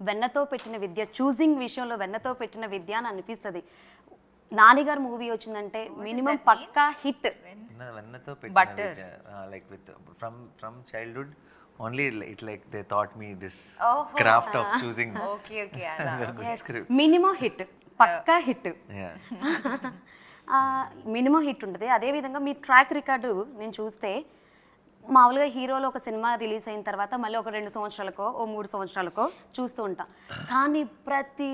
వెన్నతో పెట్టిన విద్య, చూసింగ్ విషయంలో వెన్నతో పెట్టిన విద్య అని అనిపిస్తుంది. నానిగారు మూవీ వచ్చిందంటే మినిమం పక్కా హిట్. వెన్నతో పెట్టిన like with from childhood only it like they thought me this craft of choosing. Okay okay minimum hit, పక్కా హిట్, మినిమం హిట్ ఉంటుంది. అదేవిధంగా మీ ట్రాక్ రికార్డు నేను చూస్తే మామూలుగా హీరోలో ఒక సినిమా రిలీజ్ అయిన తర్వాత మళ్ళీ ఒక 2 సంవత్సరాలకో 3 సంవత్సరాలకో చూస్తూ ఉంటాం. కానీ ప్రతి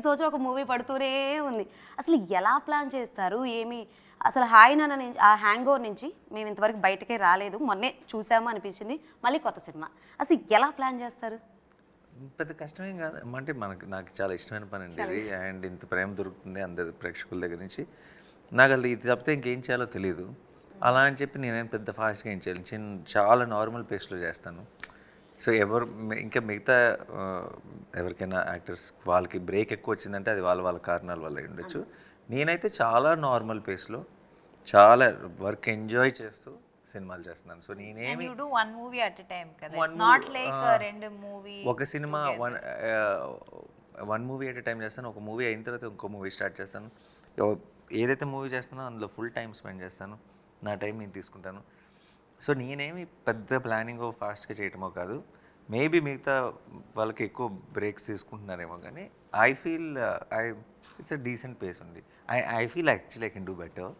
సంవత్సరం ఒక మూవీ పడుతూనే ఉంది. అసలు ఎలా ప్లాన్ చేస్తారు ఏమి? అసలు హాయ్ నాన్న ఆ హ్యాంగ్ ఓవర్ నుంచి మేము ఇంతవరకు బయటకే రాలేదు, మొన్నే చూసాము అనిపించింది, మళ్ళీ కొత్త సినిమా. అసలు ఎలా ప్లాన్ చేస్తారు? పెద్ద కష్టమేం కాదు అంటే నాకు చాలా ఇష్టమైన పని అండి ఇది. అండ్ ఇంత ప్రేమ దొరుకుతుంది అందరి ప్రేక్షకుల దగ్గర నుంచి. నాకు అది ఇది తప్పితే ఇంకేం చేయాలో తెలియదు. అలా అని చెప్పి నేనేం పెద్ద ఫాస్ట్గా ఏం చేయాలి, చాలా నార్మల్ పేస్లో చేస్తాను. సో ఇంకా మిగతా ఎవరికైనా యాక్టర్స్ వాళ్ళకి బ్రేక్ ఎక్కువ వచ్చిందంటే అది వాళ్ళ కారణాల వల్ల ఉండొచ్చు. నేనైతే చాలా నార్మల్ పేస్లో చాలా వర్క్ ఎంజాయ్ చేస్తూ సినిమాలు చేస్తున్నాను. సో నేనేమి ఒక cinema one movie at a time చేస్తాను. ఒక మూవీ అయిన తర్వాత ఇంకో మూవీ స్టార్ట్ చేస్తాను. ఏదైతే మూవీ చేస్తానో అందులో ఫుల్ టైం స్పెండ్ చేస్తాను, నా టైం నేను తీసుకుంటాను. సో నేనేమి పెద్ద ప్లానింగ్ ఫాస్ట్గా చేయటమో కాదు. మేబీ మిగతా వాళ్ళకి ఎక్కువ బ్రేక్స్ తీసుకుంటున్నారేమో, కానీ I feel it's a decent pace ఉంది. I feel actually I can do better.